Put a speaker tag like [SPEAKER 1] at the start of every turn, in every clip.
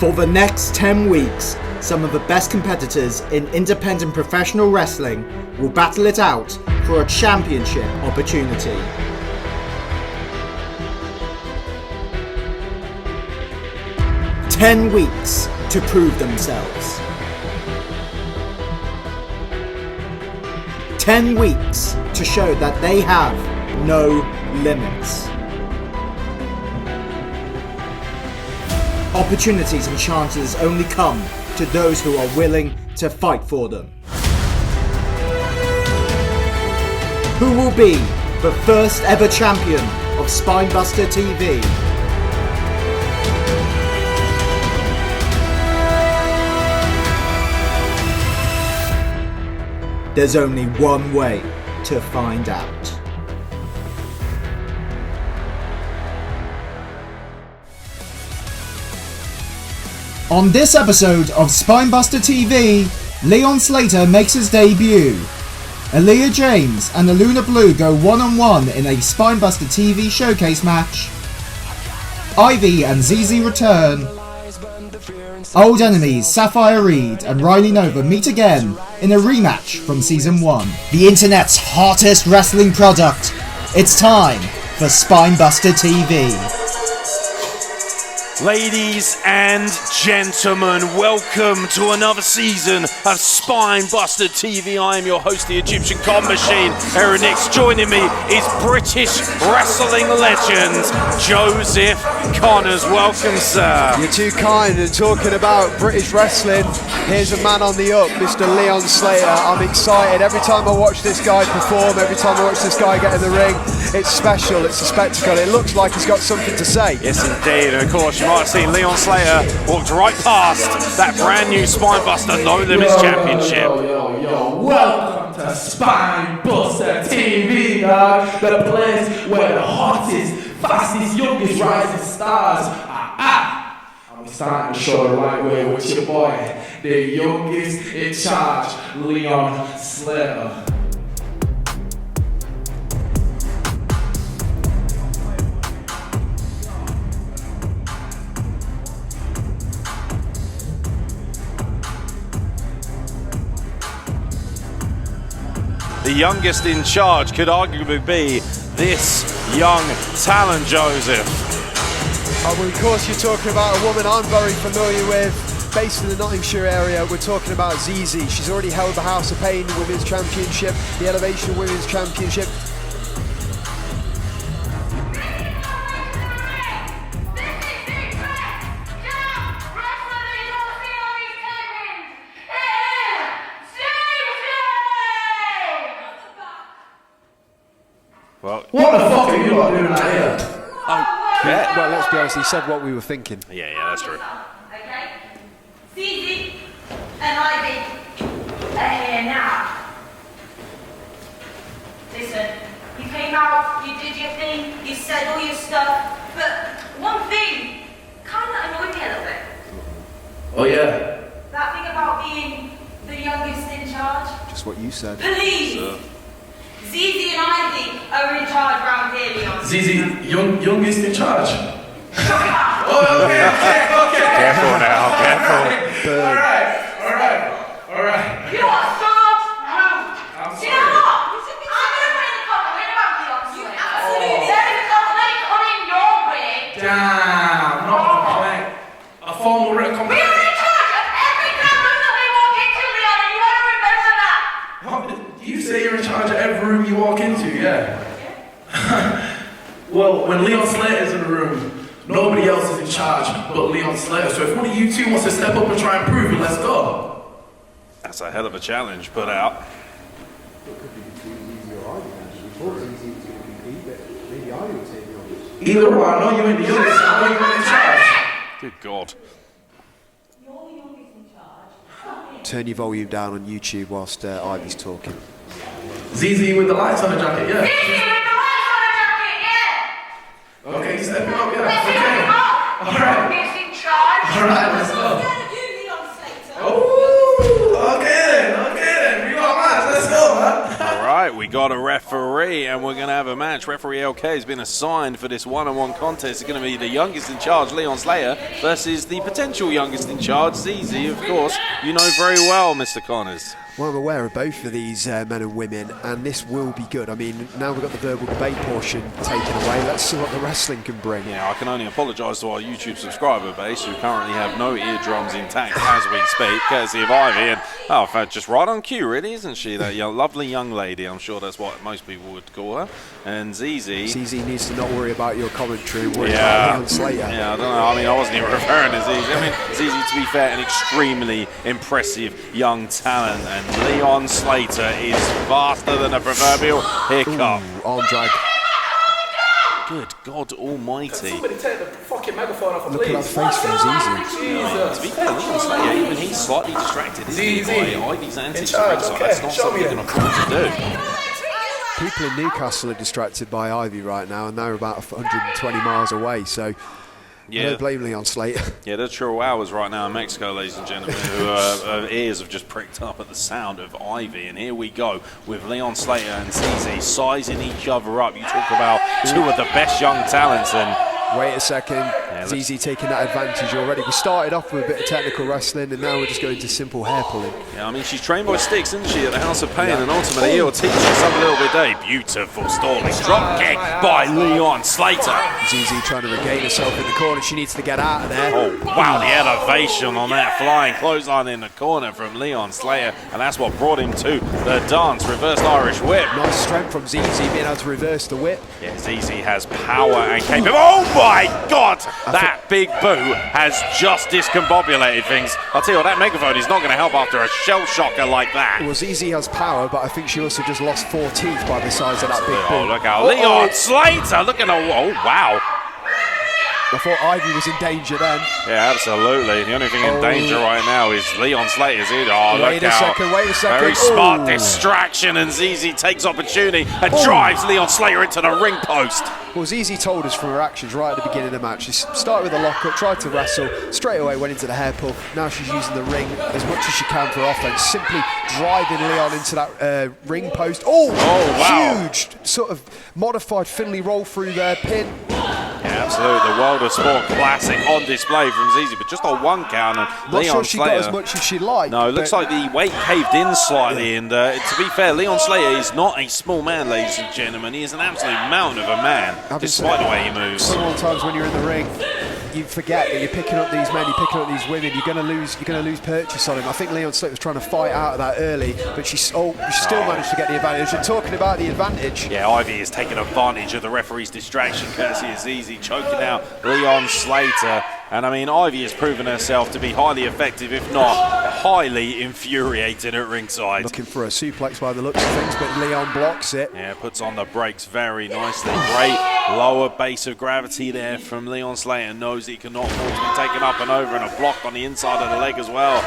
[SPEAKER 1] For the next 10 weeks, some of the best competitors in independent professional wrestling will battle it out for a championship opportunity. "10 weeks to prove themselves. 10 weeks to show that they have no limits. Opportunities and chances only come to those who are willing to fight for them. Who will be the first ever champion of Spinebuster TV? There's only one way to find out. On this episode of Spinebuster TV, Leon Slater makes his debut. Aleah James and Aluna Blue go one-on-one in a Spinebuster TV showcase match. Ivy and Zizi return. Old enemies Safire Reed and Riley Nova meet again in a rematch from Season 1. The internet's hottest wrestling product. It's time for Spinebuster TV.
[SPEAKER 2] Ladies and gentlemen, welcome to another season of Spinebuster TV. I am your host, the Egyptian God Machine, Aaron Nix. Joining me is British wrestling legend, Joseph Connors. Welcome, sir.
[SPEAKER 3] You're too kind. And talking about British wrestling, here's a man on the up, Mr. Leon Slater. I'm excited. Every time I watch this guy perform, every time I watch this guy get in the ring, it's special, it's a spectacle. It looks like he's got something to say.
[SPEAKER 2] Yes, indeed. And of course, you might have seen Leon Slater walked right past that brand new Spinebuster No Limits Championship.
[SPEAKER 4] Welcome to Spinebuster TV, dog. The place where the hottest, fastest, youngest rising stars are. And we're starting the show the right way with your boy, the youngest in charge, Leon Slater.
[SPEAKER 2] The youngest in charge could arguably be this young talent, Joseph.
[SPEAKER 3] Oh, well, of course, you're talking about a woman I'm very familiar with, based in the Nottinghamshire area. We're talking about Zizi. She's already held the House of Pain Women's Championship, the Elevation Women's Championship.
[SPEAKER 2] Well,
[SPEAKER 4] What the fuck are you lot doing out here?
[SPEAKER 2] yeah.
[SPEAKER 3] Well, let's be honest, he said what we were thinking.
[SPEAKER 2] Yeah, that's true.
[SPEAKER 5] Okay? Zizi and Ivy are here now. Listen, you came out, you did your thing, you said all your stuff, but one thing kind of annoyed me a little bit.
[SPEAKER 4] Oh yeah?
[SPEAKER 5] That thing about being the youngest in charge.
[SPEAKER 3] Just what you said.
[SPEAKER 5] Please! Zizi and Ivy are in charge round here, Leon.
[SPEAKER 4] Zizi, youngest in charge. Oh, okay.
[SPEAKER 2] Careful now, careful.
[SPEAKER 4] All right.
[SPEAKER 5] You know what, stop!
[SPEAKER 4] I'm
[SPEAKER 5] You know what? I'm going to put in a complaint about Leon. You absolutely. There is a complaint coming your way.
[SPEAKER 4] Damn, not a complaint. A formal written
[SPEAKER 5] We
[SPEAKER 4] complaint.
[SPEAKER 5] are in charge of every room that we walk into, Leon, and you want to remember that.
[SPEAKER 4] You say you're in charge of every room you walk into, yeah? Well, when Leon Slater's in the room, nobody else is in charge but Leon Slater. So if one of you two wants to step up and try and prove it, let's go.
[SPEAKER 2] That's a hell of a challenge put out.
[SPEAKER 4] Either way, I know you ain't the youngest, I know you ain't in charge.
[SPEAKER 2] Good God.
[SPEAKER 5] You're the youngest in charge.
[SPEAKER 3] Turn your volume down on YouTube whilst Ivy's talking.
[SPEAKER 4] Zizi with the lights on the jacket, yeah?
[SPEAKER 5] Zizi with the lights on the jacket, yeah.
[SPEAKER 4] Okay, step it up,
[SPEAKER 5] Let's
[SPEAKER 4] yeah.
[SPEAKER 5] see
[SPEAKER 4] Okay.
[SPEAKER 5] what we got.
[SPEAKER 4] Alright.
[SPEAKER 5] Youngest in charge.
[SPEAKER 4] Alright, let's go.
[SPEAKER 5] You, Leon Slater.
[SPEAKER 4] Oh, okay then, we got mine, let's go, man.
[SPEAKER 2] All right, we got a referee. referee, and we're going to have a match. Referee LK has been assigned for this one-on-one contest. It's going to be the youngest in charge, Leon Slater, versus the potential youngest in charge, Zizi, of course. You know very well, Mr. Connors.
[SPEAKER 3] Well, I'm aware of both of these men and women, and this will be good. I mean, now we've got the verbal debate portion taken away. Let's see what the wrestling can bring.
[SPEAKER 2] Yeah, I can only apologise to our YouTube subscriber base, who currently have no eardrums intact as we speak, courtesy of Ivy. And oh, in fact, just right on cue, really, isn't she? That lovely young lady. I'm sure that's what most people would call her. And Zizi.
[SPEAKER 3] Zizi needs to not worry about your commentary. Worry about Leon Slater.
[SPEAKER 2] Yeah, I don't know. I mean, I wasn't even referring to Zizi. I mean, Zizi, to be fair, an extremely impressive young talent. And Leon Slater is faster than a proverbial hiccup.
[SPEAKER 3] Arm drag.
[SPEAKER 2] Good God Almighty!
[SPEAKER 4] Somebody take the fucking megaphone off,
[SPEAKER 3] Look
[SPEAKER 4] please.
[SPEAKER 3] at that face from Zizi.
[SPEAKER 4] Jesus.
[SPEAKER 2] To be fair, Leon Slater, even he's slightly distracted, isn't he,
[SPEAKER 4] Zizi.
[SPEAKER 2] by Ivy's antics.
[SPEAKER 4] In charge,
[SPEAKER 2] So
[SPEAKER 4] okay.
[SPEAKER 2] that's not
[SPEAKER 4] Show
[SPEAKER 2] something
[SPEAKER 4] me
[SPEAKER 2] you can
[SPEAKER 4] then.
[SPEAKER 2] afford to do.
[SPEAKER 3] People in Newcastle are distracted by Ivy right now, and they're about 120 miles away, so I don't blame Leon Slater.
[SPEAKER 2] Yeah, there's true hours right now in Mexico, ladies and gentlemen, who ears have just pricked up at the sound of Ivy. And here we go with Leon Slater and Zizi sizing each other up. You talk about two of the best young talents, and
[SPEAKER 3] Wait a second, Zizi taking that advantage already. We started off with a bit of technical wrestling, and now we're just going to simple hair pulling.
[SPEAKER 2] yeah, I mean, she's trained by Sticks, isn't she, at the House of Pain, and ultimately he'll teach us something a little bit today. Beautiful stalling drop kick by Leon Slater.
[SPEAKER 3] Zizi trying to regain herself in the corner. She needs to get out of there.
[SPEAKER 2] Oh, wow, the elevation on that flying clothesline in the corner from Leon Slater, and that's what brought him to the dance. Reversed Irish whip.
[SPEAKER 3] Nice strength from Zizi being able to reverse the whip.
[SPEAKER 2] Yeah, Zizi has power and capability. Oh my God! That big boo has just discombobulated things. I'll tell you what, that megaphone is not going to help after a shell shocker like that.
[SPEAKER 3] Well, Zizi has power, but I think she also just lost 4 teeth by the size of that big
[SPEAKER 2] Oh,
[SPEAKER 3] boot.
[SPEAKER 2] look out. Leon Slater, look at the... Oh, wow.
[SPEAKER 3] I thought Ivy was in danger then.
[SPEAKER 2] Yeah, absolutely. The only thing in danger right now is Leon Slater's either. Oh,
[SPEAKER 3] Wait
[SPEAKER 2] look
[SPEAKER 3] a
[SPEAKER 2] out.
[SPEAKER 3] second, wait a second.
[SPEAKER 2] Very smart
[SPEAKER 3] Ooh.
[SPEAKER 2] distraction, and Zizi takes opportunity and drives Leon Slater into the ring post.
[SPEAKER 3] Well, Zizi told us from her actions right at the beginning of the match. She started with a lockup, tried to wrestle, straight away went into the hair pull. Now she's using the ring as much as she can for offense, simply driving Leon into that ring post. Oh,
[SPEAKER 2] wow.
[SPEAKER 3] Huge sort of modified Finley roll through there, pin.
[SPEAKER 2] Yeah, absolutely. The World of Sport classic on display from Zizi, but just on 1 count. And
[SPEAKER 3] Not
[SPEAKER 2] Leon
[SPEAKER 3] sure she
[SPEAKER 2] Slater,
[SPEAKER 3] got as much as she liked.
[SPEAKER 2] no, it looks like the weight caved in slightly. And to be fair, Leon Slater is not a small man, ladies and gentlemen. He is an absolute mountain of a man, despite the way he moves.
[SPEAKER 3] Sometimes when you're in the ring, you forget that you're picking up these men, you're picking up these women. You're going to lose purchase on him. I think Leon Slater was trying to fight out of that early, but she still managed to get the advantage. You're talking about the advantage.
[SPEAKER 2] Yeah, Ivy is taking advantage of the referee's distraction, courtesy of Zizi, choking out Leon Slater. And I mean, Ivy has proven herself to be highly effective, if not highly infuriated at ringside.
[SPEAKER 3] Looking for a suplex by the looks of things, but Leon blocks it.
[SPEAKER 2] Yeah, puts on the brakes very nicely. Great lower base of gravity there from Leon Slater. Knows he cannot afford to be taken up and over, and a block on the inside of the leg as well.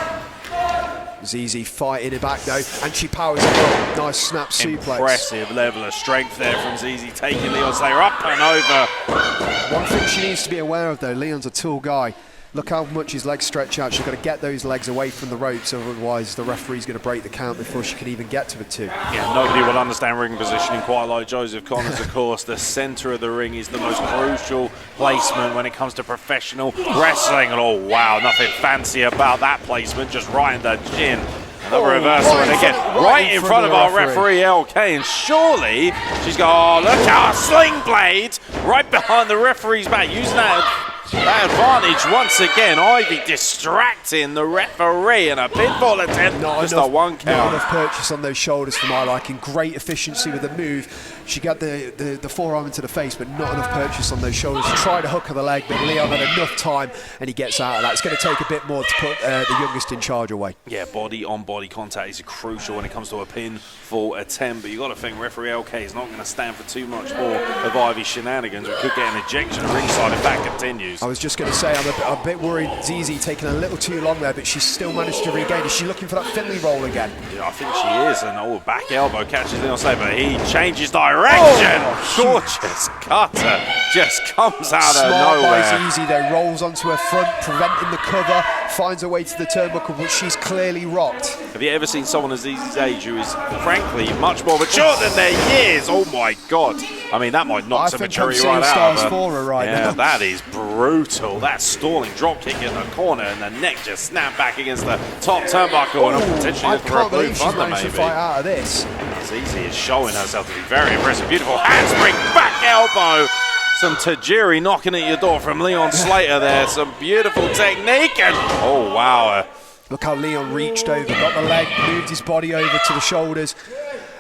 [SPEAKER 3] Zizi fighting it back though, and she powers it up. Nice snap suplex.
[SPEAKER 2] Impressive level of strength there from Zizi, taking Leon Slater up and over.
[SPEAKER 3] One thing she needs to be aware of though, Leon's a tall guy. Look how much his legs stretch out. She's got to get those legs away from the ropes, otherwise the referee's going to break the count before she can even get to the 2.
[SPEAKER 2] Yeah, nobody will understand ring positioning quite like Joseph Connors, of course. The centre of the ring is the most crucial placement when it comes to professional wrestling. And oh, wow, nothing fancy about that placement, just right in the chin. Another reversal, and again, right in front of our referee LK, and surely she's got, oh, look out, a sling blade right behind the referee's back, using that advantage once again. Ivy distracting the referee, and a pinfall attempt, just a 1 count.
[SPEAKER 3] Not enough purchase on those shoulders for my liking. Great efficiency with the move. She got the forearm into the face, but not enough purchase on those shoulders. She tried to hook her the leg, but Leon had enough time, and he gets out of that. It's going to take a bit more to put the youngest in charge away.
[SPEAKER 2] Yeah, body-on-body contact is crucial when it comes to a pinfall attempt, but you've got to think referee LK is not going to stand for too much more of Ivy's shenanigans. We could get an ejection ringside if that continues.
[SPEAKER 3] I was just going to say, I'm a bit worried Zizi taking a little too long there, but she's still managed to regain. Is she looking for that Finley roll again?
[SPEAKER 2] Yeah, I think she is, and back elbow catches Leon Slater, but he changes direction direction. Gorgeous cutter just comes out of
[SPEAKER 3] Smart
[SPEAKER 2] nowhere.
[SPEAKER 3] by Zizi though, rolls onto her front, preventing the cover, finds her way to the turnbuckle, but she's clearly rocked.
[SPEAKER 2] Have you ever seen someone of Zizi's age who is, frankly, much more mature than their years? Oh my God. I mean, that might knock some maturity right out
[SPEAKER 3] stars
[SPEAKER 2] of her.
[SPEAKER 3] for her right
[SPEAKER 2] Yeah,
[SPEAKER 3] now.
[SPEAKER 2] that is brutal. That stalling drop kick in the corner and the neck just snapped back against the top turnbuckle and potentially
[SPEAKER 3] I
[SPEAKER 2] looking for a
[SPEAKER 3] can't
[SPEAKER 2] blue
[SPEAKER 3] believe she's
[SPEAKER 2] thunder
[SPEAKER 3] managed to
[SPEAKER 2] maybe.
[SPEAKER 3] fight out of this.
[SPEAKER 2] Zizi is showing herself to be very impressive. Beautiful handspring, back elbow. Some Tajiri knocking at your door from Leon Slater there. Some beautiful technique and oh wow.
[SPEAKER 3] Look how Leon reached over, got the leg, moved his body over to the shoulders.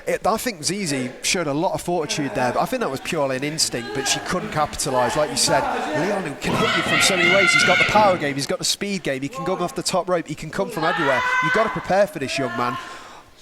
[SPEAKER 3] I think Zizi showed a lot of fortitude there, but I think that was purely an instinct, but she couldn't capitalise. Like you said, Leon can hit you from so many ways. He's got the power game, he's got the speed game, he can go off the top rope, he can come from everywhere. You've got to prepare for this young man,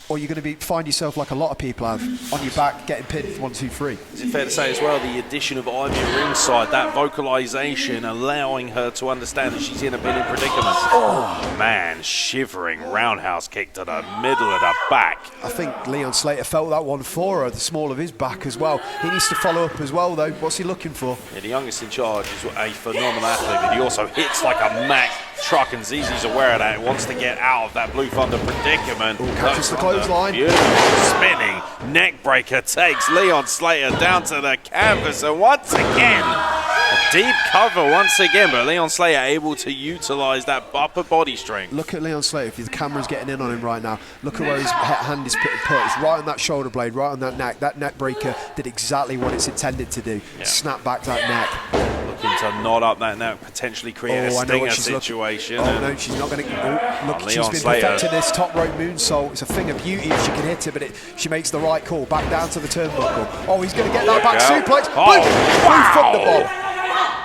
[SPEAKER 3] or you're going to find yourself like a lot of people have, on your back, getting pinned 1, 2, 3.
[SPEAKER 2] Is it fair to say as well, the addition of Ivy ringside, that vocalization, allowing her to understand that she's in a pinning predicament? Oh man, shivering roundhouse kick to the middle of the back.
[SPEAKER 3] I think Leon Slater felt that one for her, the small of his back as well. He needs to follow up as well though. What's he looking for?
[SPEAKER 2] Yeah, the youngest in charge is a phenomenal athlete, but he also hits like a Mack truck, and Zizi's aware of that. He wants to get out of that Blue Thunder predicament.
[SPEAKER 3] Catches the clothesline.
[SPEAKER 2] Beautiful spinning neck breaker takes Leon Slater down to the canvas, and once again, a deep cover once again, but Leon Slater able to utilize that upper body strength.
[SPEAKER 3] Look at Leon Slater, if the camera's getting in on him right now, look at where his hand is put. It's right on that shoulder blade, right on that neck. That neck breaker did exactly what it's intended to do.
[SPEAKER 2] Yeah.
[SPEAKER 3] Snap back that neck.
[SPEAKER 2] Looking to knot up that neck, potentially create a stinger situation.
[SPEAKER 3] Oh no, she's not going to. Look, she's
[SPEAKER 2] Leon
[SPEAKER 3] been
[SPEAKER 2] Slater.
[SPEAKER 3] perfecting this top rope moonsault. It's a thing of beauty if she can hit it, but she makes the right call. Back down to the turnbuckle. Oh, he's going to get that back suplex.
[SPEAKER 2] Oh, wow.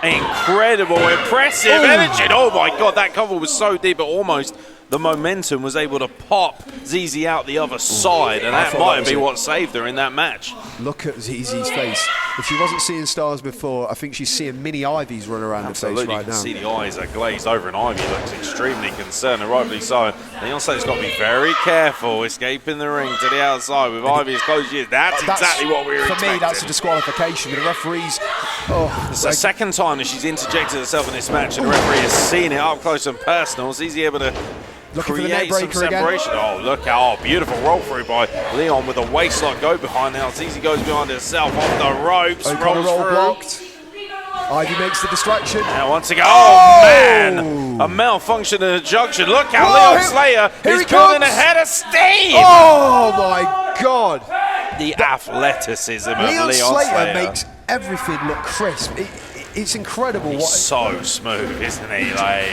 [SPEAKER 2] Incredible, impressive energy. Oh my God, that cover was so deep, but almost the momentum was able to pop Zizi out the other side, and that might be what saved her in that match.
[SPEAKER 3] Look at Zizi's face. If she wasn't seeing stars before, I think she's seeing mini Ivies run around her face right now.
[SPEAKER 2] You can see the eyes are glazed over, and Ivy looks extremely concerned, and rightfully so. Leon Slater's got to be very careful escaping the ring to the outside with Ivy as close as she is. That's exactly what we were expecting.
[SPEAKER 3] For me, that's a disqualification. The referees...
[SPEAKER 2] It's the second time that she's interjected herself in this match, and the referee has seen it up close and personal. Is he able to create some separation? Oh, look how beautiful roll through by Leon with a waistlock go behind now. Zizi goes behind herself off the ropes, rolls through.
[SPEAKER 3] Blocked. Ivy makes the distraction.
[SPEAKER 2] Now once again, oh man, a malfunction in the junction. Look how Leon Slater is building ahead of steam.
[SPEAKER 3] Oh my God.
[SPEAKER 2] The athleticism of Leon
[SPEAKER 3] Slater makes everything look crisp. It's incredible.
[SPEAKER 2] He's so smooth, isn't he? Like,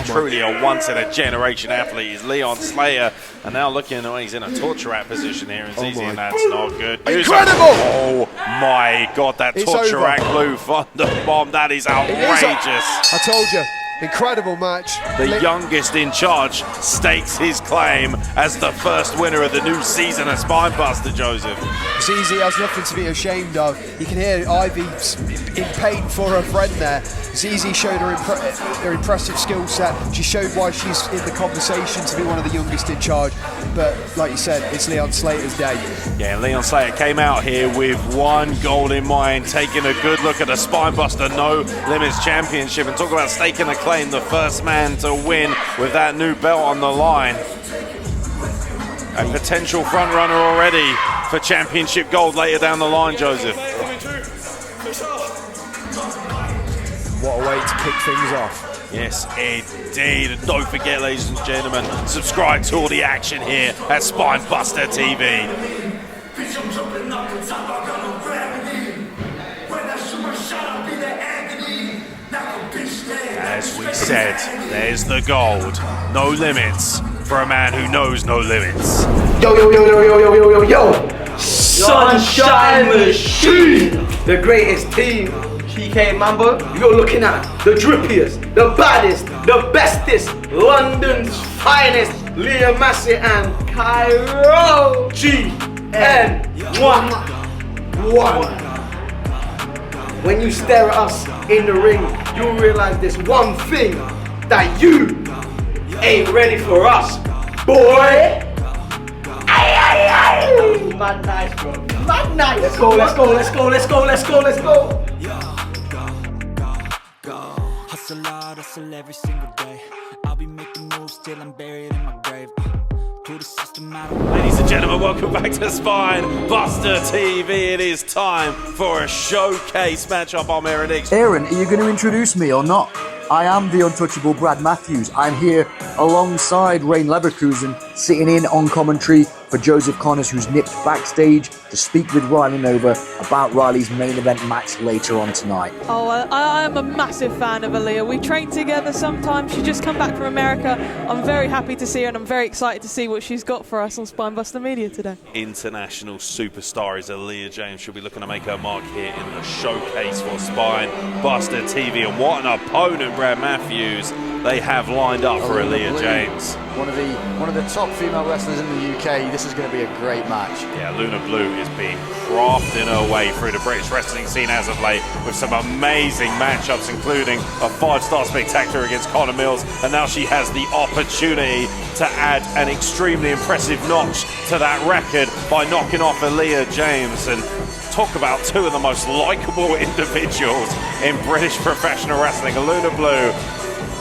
[SPEAKER 2] truly a once-in-a-generation athlete is Leon Slater. And now looking at the way he's in a torture rack position here in Zizi, and that's not good.
[SPEAKER 3] Incredible!
[SPEAKER 2] Oh my God, that torture rack Blue Thunder bomb, that is outrageous.
[SPEAKER 3] I told you. Incredible match.
[SPEAKER 2] The youngest in charge stakes his claim as the first winner of the new season of Spinebuster, Joseph.
[SPEAKER 3] Zizi has nothing to be ashamed of. You can hear Ivy in pain for her friend there. Zizi showed her impressive skill set. She showed why she's in the conversation to be one of the youngest in charge. But like you said, it's Leon Slater's day.
[SPEAKER 2] Yeah, Leon Slater came out here with one goal in mind, taking a good look at the Spinebuster No Limits Championship, and talk about staking a claim, the first man to win with that new belt on the line. A potential front runner already for championship gold later down the line, Joseph.
[SPEAKER 3] What a way to kick things off.
[SPEAKER 2] Yes, indeed. And don't forget, ladies and gentlemen, subscribe to all the action here at Spinebuster TV. As we said, there's the gold. No limits for a man who knows no limits.
[SPEAKER 6] Yo, yo, yo, yo, yo, yo, yo, yo, yo. Sunshine Machine, the greatest team. PK Mambo, you're looking at the drippiest, the baddest, the bestest, London's finest, Aleah, MASSETT and CAIRO. GN1. When you stare at us in the ring, you'll realize there's one thing, that you ain't ready for us, boy. Ay, ay, ay. mad nice, bro. Mad nice. Let's go, let's go, let's go, let's go, let's go, let's go.
[SPEAKER 7] Hustle hard, hustle every single day. I'll be making moves till I'm buried in my grave. Pull the system out.
[SPEAKER 2] Ladies and gentlemen, welcome back to Spinebuster TV. It is time for a showcase matchup. I'm Aaron X.
[SPEAKER 8] Aaron, are you going to introduce me or not? I am the untouchable Brad Matthews. I'm here alongside Rain Leverkusen, sitting in on commentary for Joseph Connors, who's nipped backstage to speak with Riley Nova about Riley's main event match later on tonight.
[SPEAKER 9] Oh, I am a massive fan of Aleah. We train together sometimes. She's just come back from America. I'm very happy to see her, and I'm very excited to see what she's got for us on Spinebuster Media today.
[SPEAKER 2] International superstar is Aleah James. She'll be looking to make her mark here in the showcase for Spinebuster TV. And what an opponent Brad Matthews they have lined up for Aleah James.
[SPEAKER 8] One of the top female wrestlers in the UK. This is going to be a great match.
[SPEAKER 2] Yeah, Aluna Blue is being crafting her way through the British wrestling scene as of late with some amazing matchups, including a 5-star spectacular against Connor Mills, and now she has the opportunity to add an extremely impressive notch to that record by knocking off Aleah James. And talk about two of the most likeable individuals in British professional wrestling, Aluna Blue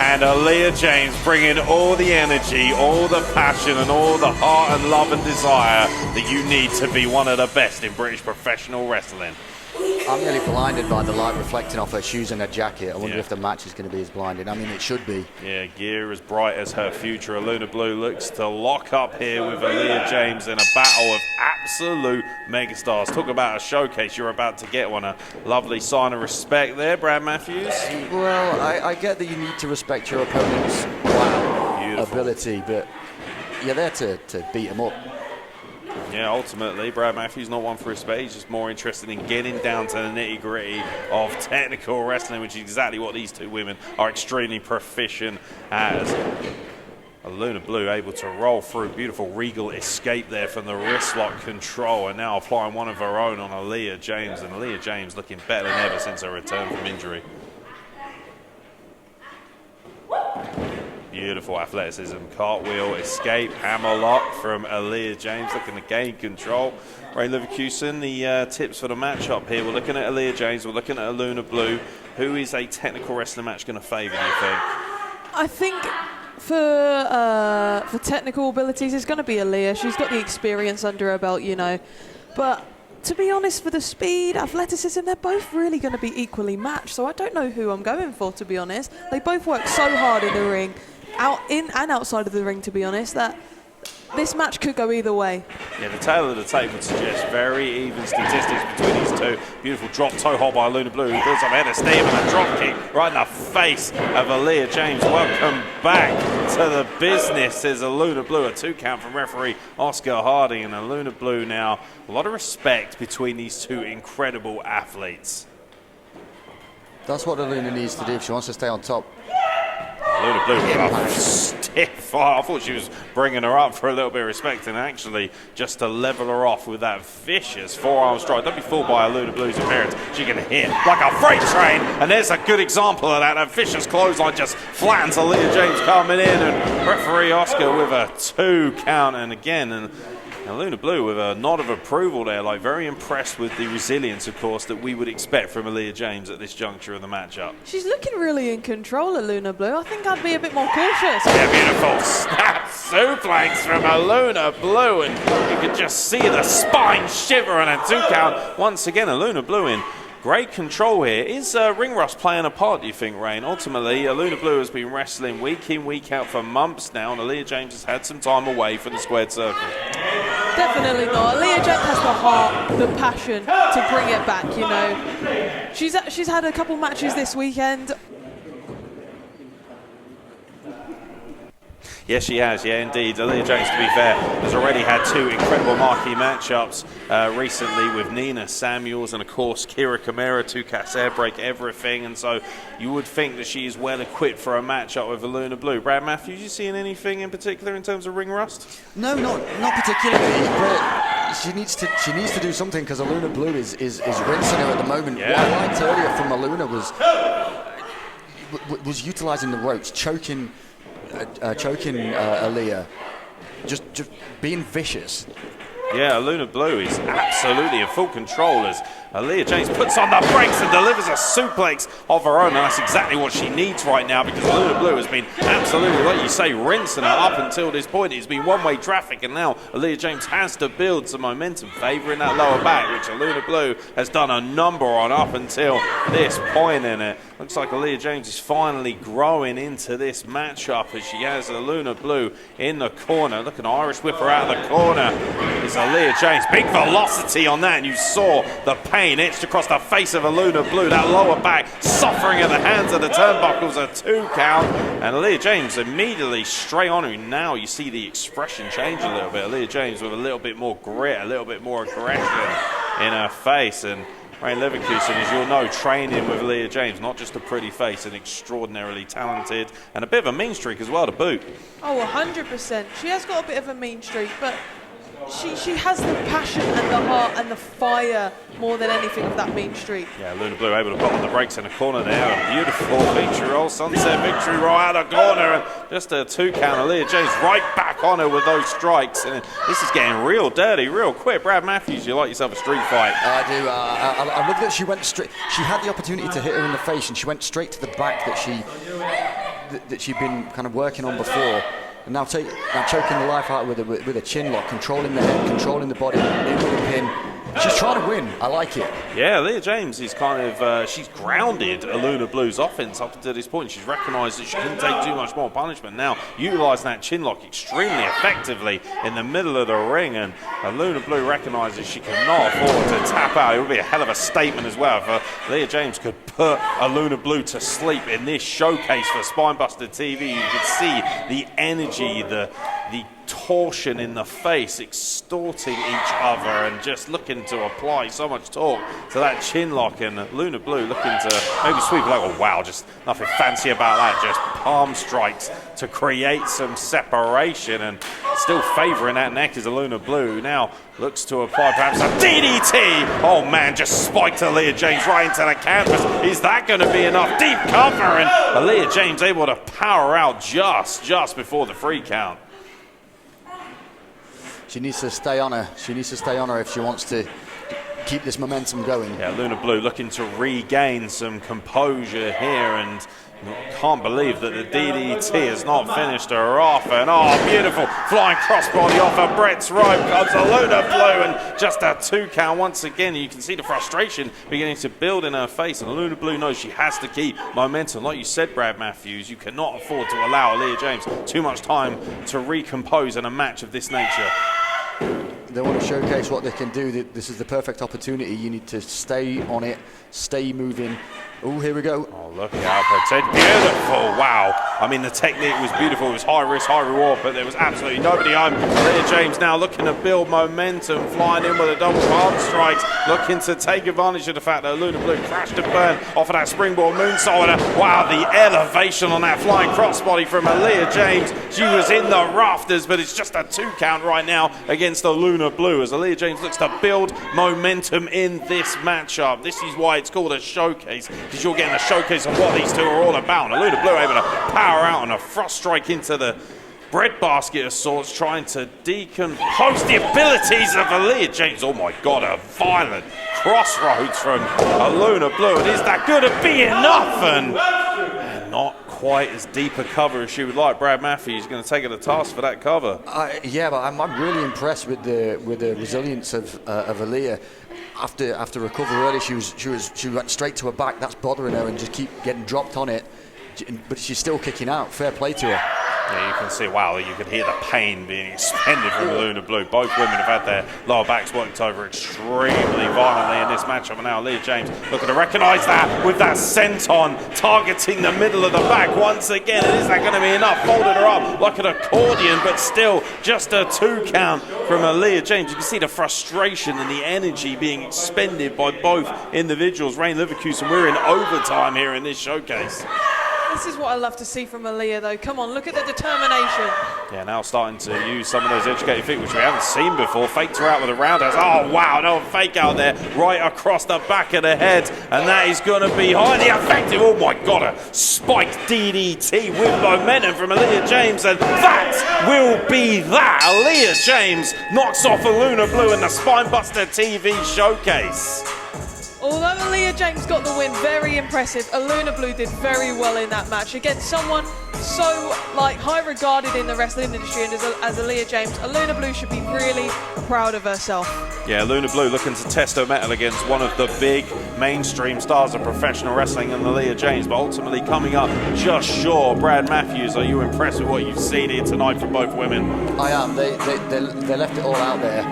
[SPEAKER 2] and Aleah James, bringing all the energy, all the passion and all the heart and love and desire that you need to be one of the best in British professional wrestling.
[SPEAKER 8] I'm nearly blinded by the light reflecting off her shoes and her jacket. I wonder if the match is going to be as blinding. I mean, it should be.
[SPEAKER 2] Yeah, gear as bright as her future. Aluna Blue looks to lock up here with Aleah James in a battle of absolute megastars. Talk about a showcase you're about to get one. A lovely sign of respect there, Brad Matthews.
[SPEAKER 8] Well, I get that you need to respect your opponent's ability, but you're there to beat him up.
[SPEAKER 2] Yeah, ultimately, Brad Matthews not one for respect. He's just more interested in getting down to the nitty-gritty of technical wrestling, which is exactly what these two women are extremely proficient as. Aluna Blue able to roll through. Beautiful regal escape there from the wrist lock control, and now applying one of her own on Aleah James. And Aleah James looking better than ever since her return from injury. Beautiful athleticism, cartwheel, escape, hammerlock from Aleah James, looking to gain control. Ray Leverkusen, the tips for the matchup here. We're looking at Aleah James, we're looking at Aluna Blue. Who is a technical wrestling match going to favour, do you think?
[SPEAKER 9] I think for technical abilities, it's going to be Aleah. She's got the experience under her belt, you know. But to be honest, for the speed, athleticism, they're both really going to be equally matched. So I don't know who I'm going for, to be honest. They both work so hard in the ring, out in and outside of the ring, to be honest, that this match could go either way.
[SPEAKER 2] Yeah, the tail of the tape would suggest very even statistics between these two. Beautiful drop toe hold by Aluna Blue, who builds up head of steam and a drop kick right in the face of Aleah James. Welcome back to the business, says Aluna Blue. A 2 count from referee Oscar Hardy, and Aluna Blue now. A lot of respect between these two incredible athletes.
[SPEAKER 8] That's what Aluna needs to do if she wants to stay on top.
[SPEAKER 2] Aluna Blue with a stiff fire. I thought she was bringing her up for a little bit of respect, and actually just to level her off with that vicious forearm strike. Don't be fooled by Aluna Blue's appearance. She can hit like a freight train, and there's a good example of that. A vicious clothesline just flattens Aleah James coming in, and referee Oscar with a 2 count, and again, and Aluna Blue with a nod of approval there, like very impressed with the resilience, of course, that we would expect from Aleah James at this juncture of the matchup.
[SPEAKER 9] She's looking really in control, Aluna Blue. I think I'd be a bit more cautious.
[SPEAKER 2] Yeah, beautiful snap suplex from Aluna Blue, and you could just see the spine shiver on a 2 count. Once again, Aluna Blue in great control here. Is ring rust playing a part, do you think, Rain? Ultimately, Aluna Blue has been wrestling week in, week out for months now, and Aleah James has had some time away from the squared circle.
[SPEAKER 9] Definitely not. Aleah James has the heart, the passion to bring it back, you know. She's had a couple matches this weekend.
[SPEAKER 2] Yes, she has. Yeah, indeed. Aleah James, to be fair, has already had 2 incredible marquee matchups recently with Nina Samuels and, of course, Kira Kamara, 2 cats air break everything. And so you would think that she is well equipped for a matchup with Aluna Blue. Brad Matthews, you seeing anything in particular in terms of ring rust?
[SPEAKER 8] No, not particularly, but she needs to do something, because Aluna Blue is rinsing her at the moment.
[SPEAKER 2] Yeah.
[SPEAKER 8] What I liked earlier from Aluna was utilising the ropes, choking Aleah, just being vicious.
[SPEAKER 2] Yeah, Aluna Blue is absolutely in full control as Aleah James puts on the brakes and delivers a suplex of her own, and that's exactly what she needs right now, because Aluna Blue has been absolutely, like you say, rinsing her up until this point. It's been one-way traffic, and now Aleah James has to build some momentum, favouring that lower back, which Aluna Blue has done a number on up until this point in it. Looks like Aleah James is finally growing into this matchup as she has Aluna Blue in the corner. Look at an Irish whip her out of the corner. It's Aleah James. Big velocity on that, and you saw the pain etched across the face of Aluna Blue. That lower back suffering at the hands of the turnbuckles. A 2 count, and Aleah James immediately straight on her. Now you see the expression change a little bit. Aleah James with a little bit more grit, a little bit more aggression in her face. And Rain Leverkusen, as you'll know, training with Aleah James, not just a pretty face, an extraordinarily talented and a bit of a mean streak as well to boot.
[SPEAKER 9] Oh, 100%. She has got a bit of a mean streak, but she has the passion and the heart and the fire more than anything of that mean streak.
[SPEAKER 2] Yeah, Aluna Blue able to put on the brakes in the corner there. A beautiful victory roll, sunset victory roll out of the corner, and just a 2 count. Aleah James right back on her with those strikes, and this is getting real dirty, real quick. Brad Matthews, you like yourself a street fight?
[SPEAKER 8] I do. I love that she went straight. She had the opportunity to hit her in the face, and she went straight to the back that she'd been kind of working on before. And now choking the life out with a chin lock, controlling the head, controlling the body, in with a pin. She's trying to win. I like it.
[SPEAKER 2] Yeah, Aleah James is kind of, she's grounded Aluna Blue's offense up until this point. She's recognised that she couldn't take too much more punishment. Now, utilising that chin lock extremely effectively in the middle of the ring, and Aluna Blue recognises she cannot afford to tap out. It would be a hell of a statement as well if Aleah James could put Aluna Blue to sleep in this showcase for Spinebuster TV. You could see the energy, the torsion in the face, extorting each other and just looking to apply so much torque to that chin lock, and Aluna Blue looking to maybe sweep it like, oh wow, just nothing fancy about that, just palm strikes to create some separation, and still favouring that neck is Aluna Blue. Now looks to apply perhaps a DDT. Oh man, just spiked Aleah James right into the canvas. Is that going to be enough? Deep cover, and Aleah James able to power out just before the 3 count.
[SPEAKER 8] She needs to stay on her. She needs to stay on her if she wants to keep this momentum going.
[SPEAKER 2] Yeah, Aluna Blue looking to regain some composure here, and can't believe that the DDT has not finished her off. And oh, beautiful flying crossbody off of Brett's rope comes Aluna Blue, and just a 2 count once again. You can see the frustration beginning to build in her face, and Aluna Blue knows she has to keep momentum. Like you said, Brad Matthews, you cannot afford to allow Aleah James too much time to recompose in a match of this nature.
[SPEAKER 8] They want to showcase what they can do. This is the perfect opportunity. You need to stay on it, stay moving. Oh, here we go.
[SPEAKER 2] Oh, look out, protect. Beautiful, wow. I mean, the technique was beautiful. It was high risk, high reward, but there was absolutely nobody home. Aleah James now looking to build momentum, flying in with a double palm strikes, looking to take advantage of the fact that Aluna Blue crashed and burned off of that springboard moonsault. Wow, the elevation on that flying crossbody from Aleah James. She was in the rafters, but it's just a 2 count right now against Aluna Blue as Aleah James looks to build momentum in this matchup. This is why it's called a showcase, because you're getting a showcase of what these two are all about. Aluna Blue able to power out on a frost strike into the breadbasket of sorts, trying to decompose the abilities of Aleah James. Oh my God, a violent crossroads from Aluna Blue. And is that going to be enough? And not quite as deep a cover as she would like. Brad Matthews is going to take her to task for that cover.
[SPEAKER 8] Yeah, but I'm really impressed with the resilience of Aleah. After recovery early, she went straight to her back. That's bothering her, and just keep getting dropped on it. But she's still kicking out. Fair play to her.
[SPEAKER 2] Yeah, you can see, wow, you can hear the pain being expended from Aluna Blue. Both women have had their lower backs worked over extremely violently in this matchup. And now Aleah James looking to recognise that with that senton targeting the middle of the back once again. And is that going to be enough? Folded her up like an accordion, but still just a 2 count from Aleah James. You can see the frustration and the energy being expended by both individuals. Rain Leverkusen, we're in overtime here in this showcase.
[SPEAKER 9] This is what I love to see from Aleah, though. Come on, look at the determination.
[SPEAKER 2] Yeah, now starting to use some of those educated feet, which we haven't seen before. Faked her out with a roundhouse. Oh, wow, no fake out there, right across the back of the head. And that is going to be highly effective. Oh, my God, a spiked DDT with momentum from Aleah James. And that will be that. Aleah James knocks off Aluna Blue in the Spinebuster TV showcase.
[SPEAKER 9] Although Aleah James got the win, very impressive. Aluna Blue did very well in that match against someone so high regarded in the wrestling industry, and as Aleah James, Aluna Blue should be really proud of herself.
[SPEAKER 2] Yeah, Aluna Blue looking to test her mettle against one of the big mainstream stars of professional wrestling in Aleah James, but ultimately coming up just short. Brad Matthews, are you impressed with what you've seen here tonight from both women?
[SPEAKER 8] I am. They left it all out there.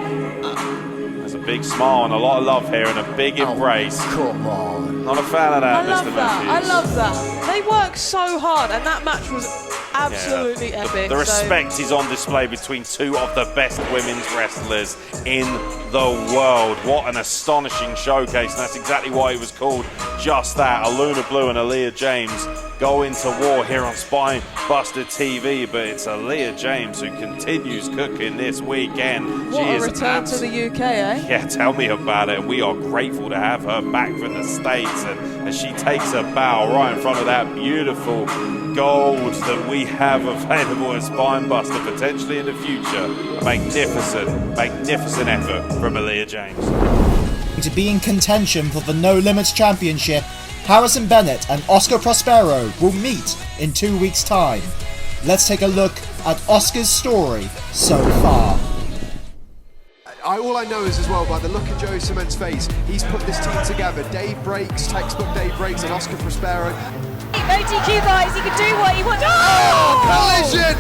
[SPEAKER 2] There's a big smile and a lot of love here and a big embrace.
[SPEAKER 8] Come on.
[SPEAKER 2] Not a fan of that,
[SPEAKER 9] I love
[SPEAKER 2] Mr.
[SPEAKER 9] that.
[SPEAKER 2] Matthews.
[SPEAKER 9] I love that. They work so hard, and that match was absolutely epic.
[SPEAKER 2] The respect is on display between two of the best women's wrestlers in the world. What an astonishing showcase, and that's exactly why it was called just that. Aluna Blue and Aleah James go into war here on Spinebuster TV, but it's Aleah James who continues cooking this weekend.
[SPEAKER 9] What a return to the UK, eh?
[SPEAKER 2] Yeah, tell me about it. We are grateful to have her back from the States, and as she takes a bow right in front of that beautiful gold that we have available at Spinebuster, potentially in the future. A magnificent effort from Aleah James.
[SPEAKER 1] To be in contention for the No Limits Championship, Harrison Bennett and Oscar Prospero will meet in 2 weeks' time. Let's take a look at Oscar's story so far.
[SPEAKER 3] All I know is as well, by the look of Joey Cement's face, he's put this team together. Dave Breaks, textbook Dave Breaks, and Oscar Prospero.
[SPEAKER 5] No DQ guys, he can do what he wants.
[SPEAKER 3] Oh! Collision!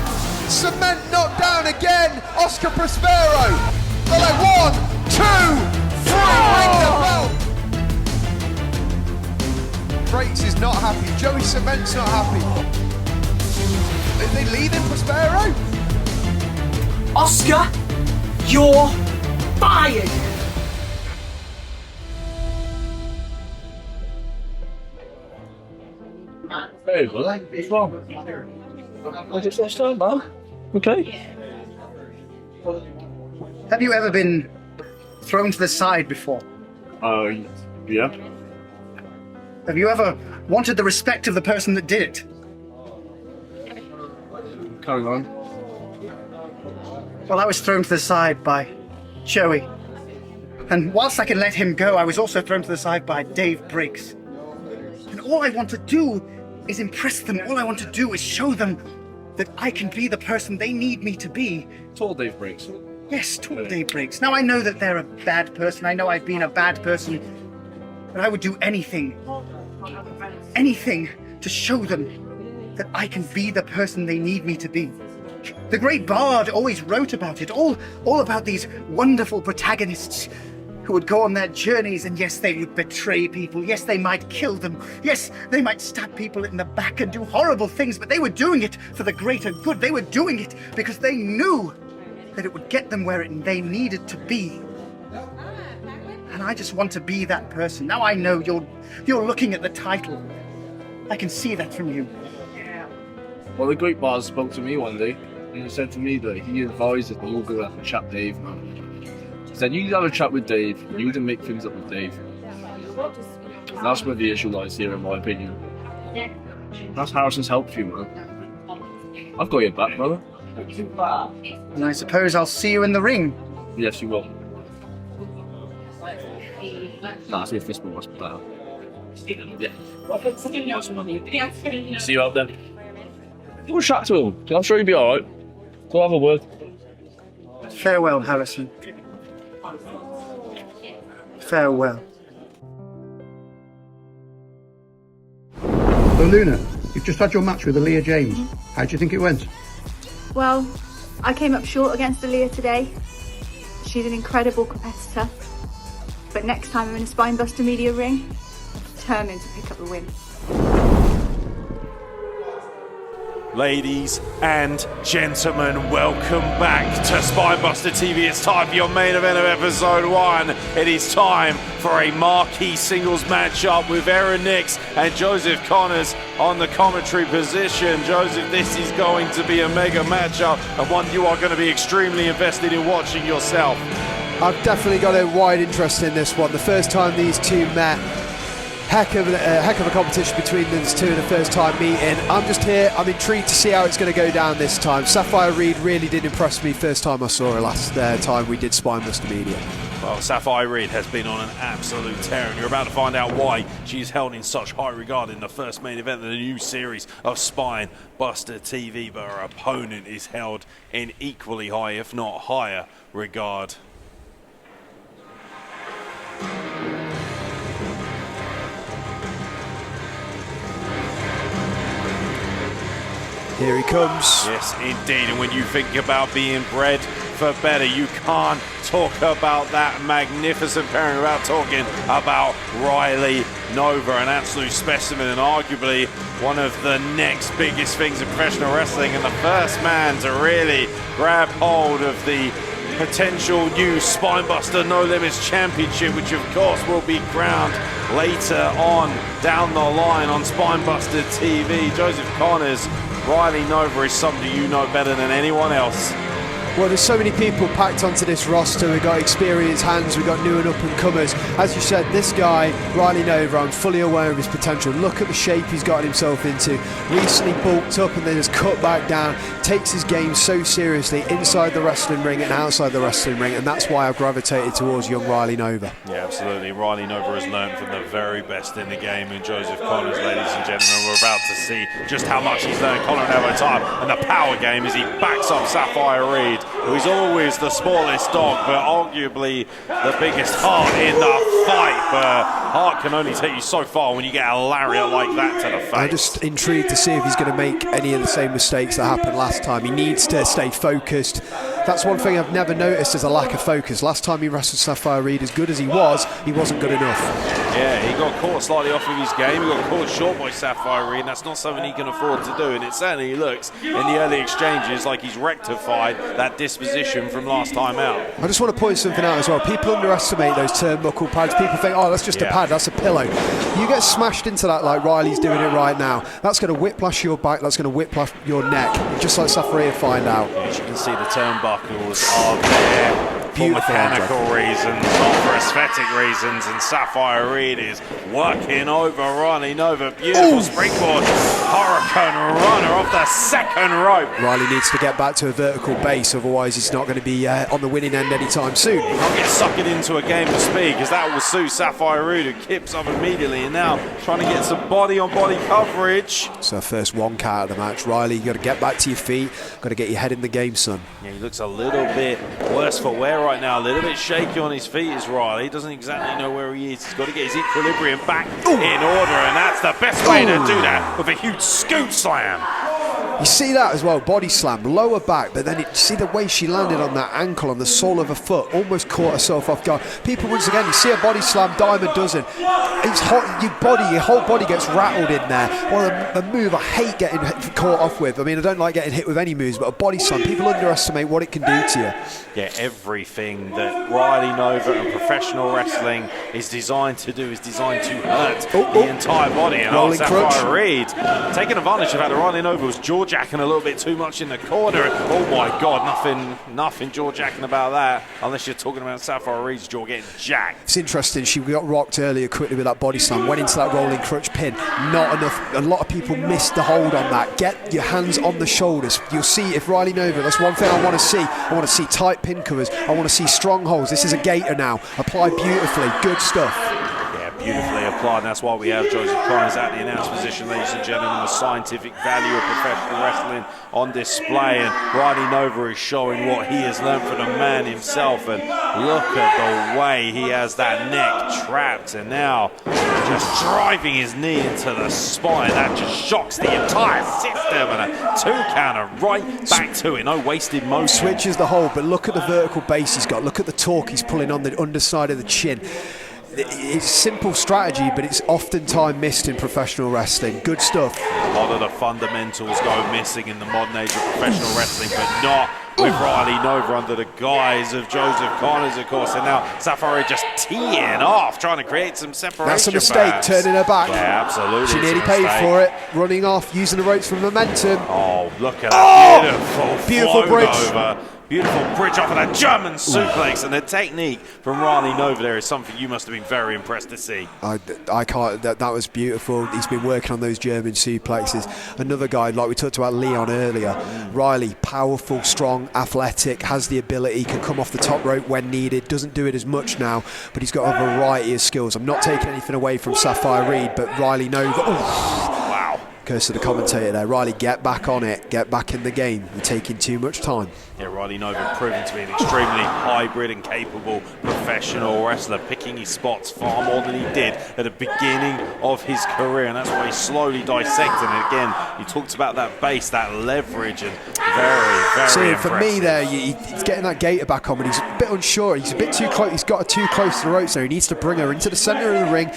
[SPEAKER 3] Cement knocked down again. Oscar Prospero. They're like 1, 2, 3. Ring the bell. Breaks is not happy. Joey Cement's not happy. Are they leading Prospero?
[SPEAKER 6] Oscar, you're fired!
[SPEAKER 10] Hey, what's wrong? I just lost time, man. Okay.
[SPEAKER 11] Have you ever been thrown to the side before?
[SPEAKER 10] Yeah.
[SPEAKER 11] Have you ever wanted the respect of the person that did it?
[SPEAKER 10] Carry on.
[SPEAKER 11] Well, I was thrown to the side by Joey. And whilst I can let him go, I was also thrown to the side by Dave Briggs. And all I want to do is impress them. All I want to do is show them that I can be the person they need me to be.
[SPEAKER 10] Tall Dave Briggs.
[SPEAKER 11] Yes, tall Dave Briggs. Now, I know that they're a bad person. I know I've been a bad person. But I would do anything to show them that I can be the person they need me to be. The great Bard always wrote about it, all about these wonderful protagonists who would go on their journeys, and yes, they would betray people, yes, they might kill them, yes, they might stab people in the back and do horrible things, but they were doing it for the greater good. They were doing it because they knew that it would get them where they needed to be. And I just want to be that person. Now I know you're looking at the title. I can see that from you.
[SPEAKER 10] Well, the great Bard spoke to me one day, and he said to me that he advised that you'll go have a chat with Dave, man. He said, you have a chat with Dave, you can make things up with Dave. And that's where the issue lies here, in my opinion. That's Harrison's help for you, man. I've got your back, brother.
[SPEAKER 11] And I suppose I'll see you in the ring.
[SPEAKER 10] Yes, you will. Nah, I see a fist bump, what's better. Yeah. See you out then. Go chat to him. I'm sure he'll be alright. Go have a word.
[SPEAKER 11] Farewell, Harrison. Farewell.
[SPEAKER 12] So Luna, you've just had your match with Aleah James. How do you think it went?
[SPEAKER 13] Well, I came up short against Aleah today. She's an incredible competitor. But next time I'm in a Spinebuster media ring, I'm determined to pick up the win.
[SPEAKER 2] Ladies and gentlemen, welcome back to Spinebuster TV. It's time for your main event of episode 1. It is time for a marquee singles matchup with Aaron Nix and Joseph Connors on the commentary position. Joseph, this is going to be a mega matchup and one you are going to be extremely invested in watching yourself.
[SPEAKER 3] I've definitely got a wide interest in this one. The first time these two met, heck of a competition between these two in the first time meeting. I'm just here, I'm intrigued to see how it's going to go down this time. Safire Reed really did impress me first time I saw her last time we did Spinebuster Media.
[SPEAKER 2] Well, Safire Reed has been on an absolute tear, and you're about to find out why she's held in such high regard in the first main event of the new series of Spinebuster TV, but her opponent is held in equally high, if not higher, regard.
[SPEAKER 3] Here he comes.
[SPEAKER 2] Yes, indeed. And when you think about being bred for better, you can't talk about that magnificent pairing without talking about Riley Nova, an absolute specimen and arguably one of the next biggest things in professional wrestling, and the first man to really grab hold of the potential new Spinebuster No Limits Championship, which of course will be crowned later on down the line on Spinebuster TV. Joseph Connors, Riley Nova is somebody you know better than anyone else.
[SPEAKER 3] Well, there's so many people packed onto this roster. We've got experienced hands, we've got new and up-and-comers. As you said, this guy, Riley Nova, I'm fully aware of his potential. Look at the shape he's gotten himself into. Recently bulked up and then has cut back down. Takes his game so seriously inside the wrestling ring and outside the wrestling ring, and that's why I've gravitated towards young Riley Nova.
[SPEAKER 2] Yeah, absolutely. Riley Nova has learned from the very best in the game, and Joseph Connors, ladies and gentlemen, we're about to see just how much he's learned collar and elbow time and the power game as he backs up Safire Reed, who is always the smallest dog, but arguably the biggest heart in the fight. But heart can only take you so far when you get a lariat like that to the face.
[SPEAKER 3] I'm just intrigued to see if he's going to make any of the same mistakes that happened last time. He needs to stay focused. That's one thing I've never noticed is a lack of focus. Last time he wrestled Safire Reed, as good as he wasn't good enough.
[SPEAKER 2] Yeah, he got caught slightly off of his game. He got caught short by Safire Reed, and that's not something he can afford to do. And it certainly looks in the early exchanges like he's rectified that disposition from last time out.
[SPEAKER 3] I just want to point something out as well. People underestimate those turnbuckle pads. People think, oh, that's just a pad, that's a pillow. You get smashed into that like Riley's doing it right now. That's going to whiplash your back, that's going to whiplash your neck, just like Safire find out.
[SPEAKER 2] As you can see, the turnbuckles are there for mechanical reasons, not for aesthetic reasons, and Safire Reed is working over Riley Nova. Beautiful springboard hurricane runner off the second rope.
[SPEAKER 3] Riley needs to get back to a vertical base, otherwise he's not going to be on the winning end anytime soon.
[SPEAKER 2] He can't get sucked into a game of speed, because that will suit Safire Reed, who kips up immediately, and now trying to get some body-on-body coverage.
[SPEAKER 3] So first one count of the match. Riley, you got to get back to your feet, got to get your head in the game, son.
[SPEAKER 2] Yeah, he looks a little bit worse for wear right now, a little bit shaky on his feet is Riley. He doesn't exactly know where he is. He's got to get his equilibrium back in order, and that's the best way to do that, with a huge scoop slam.
[SPEAKER 3] You see that as well, body slam, lower back, but then you see the way she landed on that ankle, on the sole of her foot, almost caught herself off guard. People, once again, you see a body slam, dime a dozen. It's hot, your whole body gets rattled in there. Well, the move I hate getting caught off with. I mean, I don't like getting hit with any moves, but a body slam, people underestimate what it can do to you.
[SPEAKER 2] Yeah, everything that Riley Nova and professional wrestling is designed to do is designed to hurt the entire body. And Safire Reed taking advantage of that. Riley Nova was jaw-jacking a little bit too much in the corner. Oh my God, nothing jaw-jacking about that, unless you're talking about Safire Reed's jaw getting jacked.
[SPEAKER 3] It's interesting, she got rocked earlier quickly with that body slam, went into that rolling crutch pin. Not enough, a lot of people missed the hold on that. Get your hands on the shoulders. You'll see if Riley Nova, that's one thing I want to see. I want to see tight pin covers. I want to see strongholds. This is a gator now. Applied beautifully. Good stuff.
[SPEAKER 2] Yeah, beautifully applied. And that's why we have Joseph Connors at the announce position, ladies and gentlemen. The scientific value of professional wrestling on display. And Riley Nova is showing what he has learned from the man himself. And look at the way he has that neck trapped. And now just driving his knee into the spine. That just shocks the entire system. And a 2 counter right back to it. No wasted motion.
[SPEAKER 3] Switches the hold, but look at the vertical base he's got. Look at the torque he's pulling on the underside of the chin. it's simple strategy, but it's oftentimes missed in professional wrestling. Good stuff.
[SPEAKER 2] A lot of the fundamentals go missing in the modern age of professional wrestling, but not with Riley Nova under the guise of Joseph Connors, of course. And now Safire just teeing off, trying to create some separation.
[SPEAKER 3] That's a mistake, turning her back.
[SPEAKER 2] Yeah, absolutely.
[SPEAKER 3] She nearly paid for it, running off, using the ropes for momentum.
[SPEAKER 2] Oh, look at that
[SPEAKER 3] beautiful bridge.
[SPEAKER 2] Over. Beautiful bridge off of that German suplex, and the technique from Riley Nova there is something you must have been very impressed to see.
[SPEAKER 3] I can't, that was beautiful. He's been working on those German suplexes. Another guy, like we talked about Leon earlier, Riley, powerful, strong, athletic, has the ability, can come off the top rope when needed, doesn't do it as much now, but he's got a variety of skills. I'm not taking anything away from Safire Reed, but Riley Nova,
[SPEAKER 2] wow.
[SPEAKER 3] Curse to the commentator there. Riley, get back on it. Get back in the game. You're taking too much time.
[SPEAKER 2] Yeah, Riley Nova proven to be an extremely hybrid and capable professional wrestler, picking his spots far more than he did at the beginning of his career, and that's why he's slowly dissecting it. Again, you talked about that base, that leverage, and very
[SPEAKER 3] See,
[SPEAKER 2] impressive.
[SPEAKER 3] for me there, he's getting that gator back on, but he's a bit unsure. He's a bit too close. He's got her too close to the ropes there. He needs to bring her into the centre of the ring.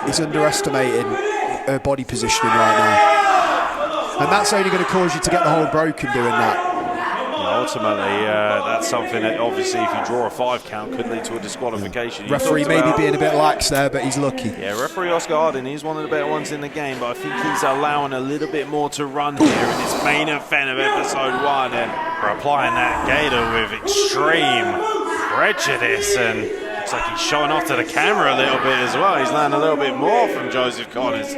[SPEAKER 3] He's underestimating her body positioning right now, and that's only going to cause you to get the hold broken doing that.
[SPEAKER 2] Ultimately, that's something that obviously if you draw a 5 count could lead to a disqualification.
[SPEAKER 3] Referee maybe being a bit lax there, but he's lucky.
[SPEAKER 2] Yeah, referee Oscar Harding, he's one of the better ones in the game, but I think he's allowing a little bit more to run here in this main event of episode 1, and we're applying that gator with extreme prejudice, and looks like he's showing off to the camera a little bit as well. He's learned a little bit more from Joseph Connors.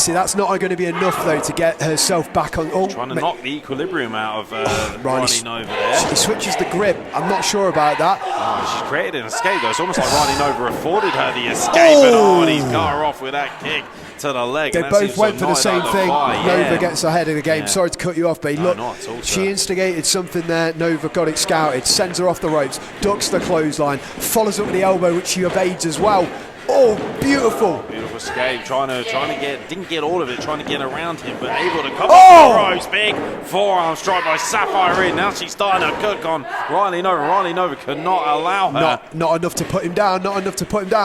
[SPEAKER 3] See, that's not going to be enough, though, to get herself back on.
[SPEAKER 2] Trying to knock the equilibrium out of Riley Nova there.
[SPEAKER 3] She switches the grip. I'm not sure about that.
[SPEAKER 2] Oh, she's created an escape, though. It's almost like Riley Nova afforded her the escape, and Hardy's got her off with that kick to the leg.
[SPEAKER 3] They both went for the same thing. Nova gets ahead of the game.
[SPEAKER 2] Yeah.
[SPEAKER 3] Sorry to cut you off, but look, she instigated something there. Nova got it scouted, sends her off the ropes, ducks the clothesline, follows up with the elbow, which she evades as well. Oh, beautiful.
[SPEAKER 2] Beautiful escape, trying to get, didn't get all of it, trying to get around him, but able to come off the ropes. Big forearm strike by Safire Reed. Now she's starting to cook on Riley Nova. Riley Nova could not allow her.
[SPEAKER 3] Not enough to put him down,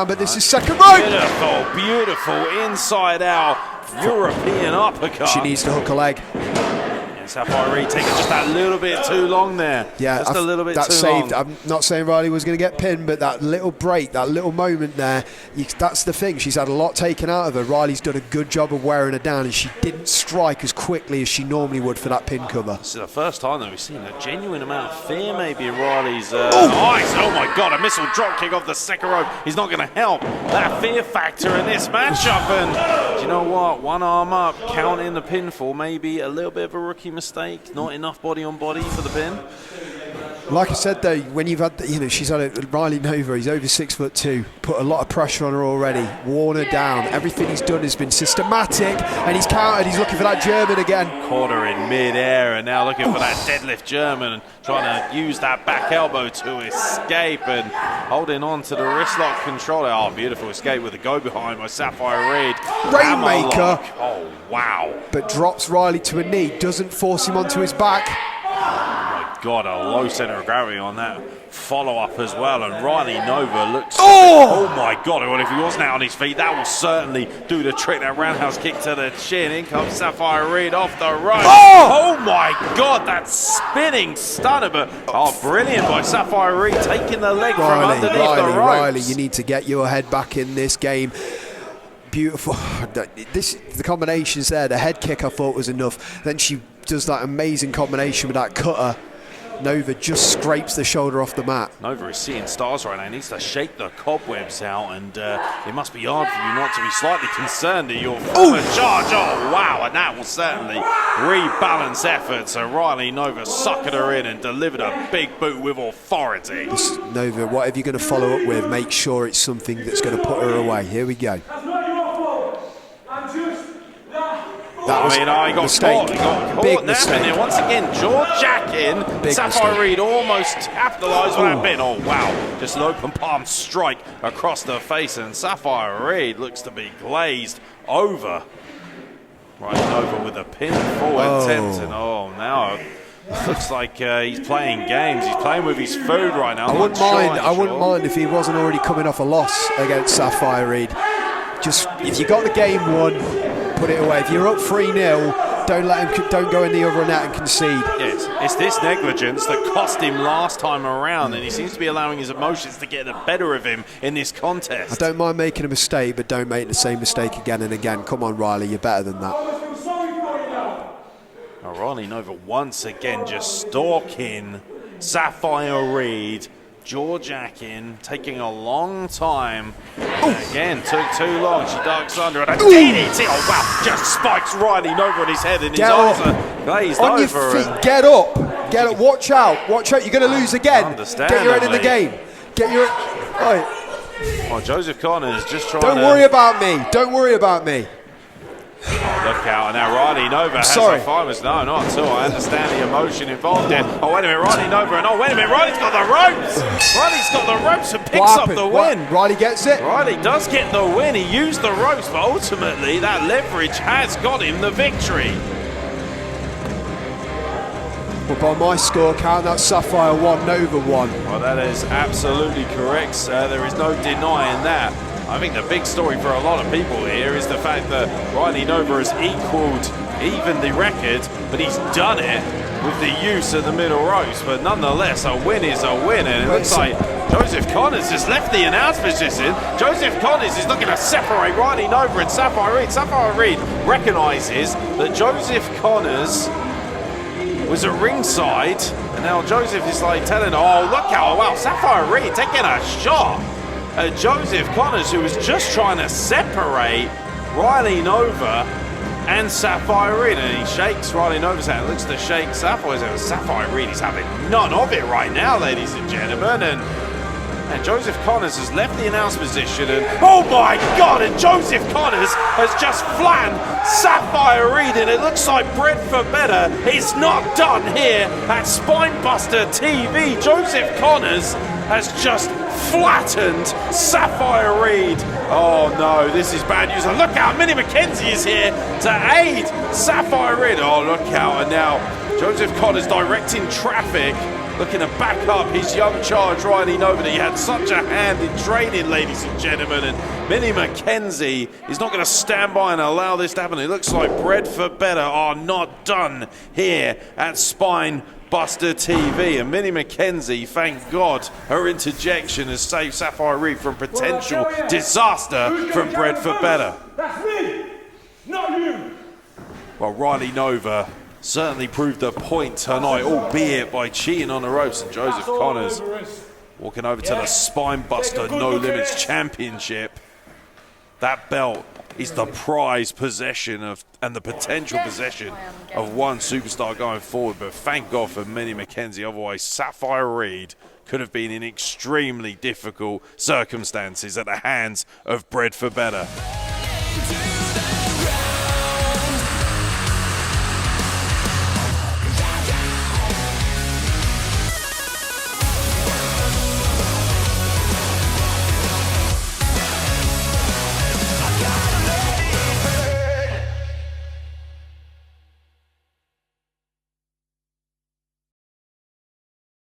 [SPEAKER 3] but this is second rope.
[SPEAKER 2] Beautiful inside out European uppercut.
[SPEAKER 3] She needs to hook a leg.
[SPEAKER 2] Safire Reed taking just that little bit too long there.
[SPEAKER 3] Yeah,
[SPEAKER 2] just a little bit
[SPEAKER 3] that
[SPEAKER 2] too
[SPEAKER 3] saved.
[SPEAKER 2] long.
[SPEAKER 3] I'm not saying Riley was going to get pinned, but that little break, that little moment there, that's the thing. She's had a lot taken out of her. Riley's done a good job of wearing her down, and she didn't strike as quickly as she normally would for that pin cover.
[SPEAKER 2] This is the first time that we've seen a genuine amount of fear maybe in Riley's eyes. Oh my God, a missile drop kick off the second rope. He's not going to help that fear factor in this matchup. And do you know what? One arm up, counting the pinfall, maybe a little bit of a rookie mistake. Not enough body on body for the pin.
[SPEAKER 3] Like I said though, when you've had, she's had Riley Nova, he's over 6'2", put a lot of pressure on her already, worn her down. Everything he's done has been systematic, and he's countered. He's looking for that German again.
[SPEAKER 2] Caught her in mid-air, and now looking for that deadlift German, and trying to use that back elbow to escape, and holding on to the wrist lock controller. Oh, beautiful escape with a go behind by Safire Reed.
[SPEAKER 3] Rainmaker.
[SPEAKER 2] Oh wow!
[SPEAKER 3] But drops Riley to a knee, doesn't force him onto his back.
[SPEAKER 2] Oh my God, a low center of gravity on that follow-up as well, and Riley Nova looks...
[SPEAKER 3] Oh
[SPEAKER 2] my God, well, if he wasn't out on his feet, that will certainly do the trick. That roundhouse kick to the chin. In comes Safire Reed off the rope. Oh my God, that spinning stunner, but brilliant by Safire Reed, taking the leg from underneath the ropes.
[SPEAKER 3] Riley, you need to get your head back in this game. Beautiful. The combinations there, the head kick I thought was enough. Then she does that amazing combination with that cutter. Nova just scrapes the shoulder off the mat.
[SPEAKER 2] Nova is seeing stars right now. He needs to shake the cobwebs out, and it must be hard for you not to be slightly concerned at your former charge. Oh, wow, and that will certainly rebalance efforts. So Riley Nova suckered her in and delivered a big boot with authority.
[SPEAKER 3] Nova, whatever you're going to follow up with, make sure it's something that's going to put her away. Here we go.
[SPEAKER 2] He got caught. He got caught napping there. Once again, jaw-jacking. Safire Reed almost capitalised on that pin. Oh, wow. Just an open palm strike across the face, and Safire Reed looks to be glazed over. Right over with a pin forward attempt. And now Looks like he's playing games. He's playing with his food right now.
[SPEAKER 3] I wouldn't mind if he wasn't already coming off a loss against Safire Reed. Just if you got the game won, put it away. If you're up 3-0, don't go in the other net and concede.
[SPEAKER 2] Yes, it's this negligence that cost him last time around, and he seems to be allowing his emotions to get the better of him in this contest.
[SPEAKER 3] I don't mind making a mistake, but don't make the same mistake again and again. Come on, Riley, you're better than that.
[SPEAKER 2] Riley Nova once again just stalking Safire Reed. Jaw-jacking, taking a long time. Again, took too long. She ducks under it. DDT. Oh, wow. Just spikes Riley Nova on his head, and his eyes are glazed over.
[SPEAKER 3] On your feet. Get up. Get up. Watch out. Watch out. You're going to lose again. Get your head in the game. Get your head. Right.
[SPEAKER 2] Oh, Joseph Connors just trying
[SPEAKER 3] Don't worry about me. Don't worry about me.
[SPEAKER 2] Oh, look out, and now Riley Nova has a fight. No, not at all. I understand the emotion involved in. Oh, wait a minute, Riley Nova, and oh, wait a minute, Riley's got the ropes! Riley's got the ropes and picks up the win.
[SPEAKER 3] Riley gets it?
[SPEAKER 2] Riley does get the win. He used the ropes, but ultimately that leverage has got him the victory.
[SPEAKER 3] Well, by my score count, that's Safire 1, Nova 1.
[SPEAKER 2] Well, that is absolutely correct, sir. There is no denying that. I think the big story for a lot of people here is the fact that Riley Nova has equalled even the record, but he's done it with the use of the middle ropes. But nonetheless, a win is a win, and it looks like Joseph Connors has left the announce position. Joseph Connors is looking to separate Riley Nova and Safire Reed. Safire Reed recognises that Joseph Connors was at ringside, and now Joseph is like telling, oh, look out, wow, Safire Reed taking a shot at Joseph Connors, who was just trying to separate Riley Nova and Safire Reed, and he shakes Riley Nova's hand, looks to shake Safire's hand. Safire Reed is having none of it right now, ladies and gentlemen, and Joseph Connors has left the announce position, and oh my God, and Joseph Connors has just flattened Safire Reed, and it looks like bread for better. It's not done here at Spinebuster TV. Joseph Connors has just flattened Safire Reed. Oh no, this is bad news. And look out, Minnie McKenzie is here to aid Safire Reed. Oh, look out, and now Joseph Connors directing traffic, looking to back up his young charge Riley Nova that he had such a hand in training, ladies and gentlemen, and Minnie McKenzie is not going to stand by and allow this to happen. It looks like bread for better are not done here at Spinebuster TV, and Minnie McKenzie, thank God, her interjection has saved Safire Reed from potential disaster from bread for better.
[SPEAKER 4] That's me, not you.
[SPEAKER 2] Well, Riley Nova certainly proved a point tonight, albeit by cheating on the ropes, and Joseph Connors walking over to the Spinebuster No Limits Championship. That belt is the prized possession of, and the potential possession of one superstar going forward, but thank God for Minnie McKenzie, otherwise Safire Reed could have been in extremely difficult circumstances at the hands of Bread for Better.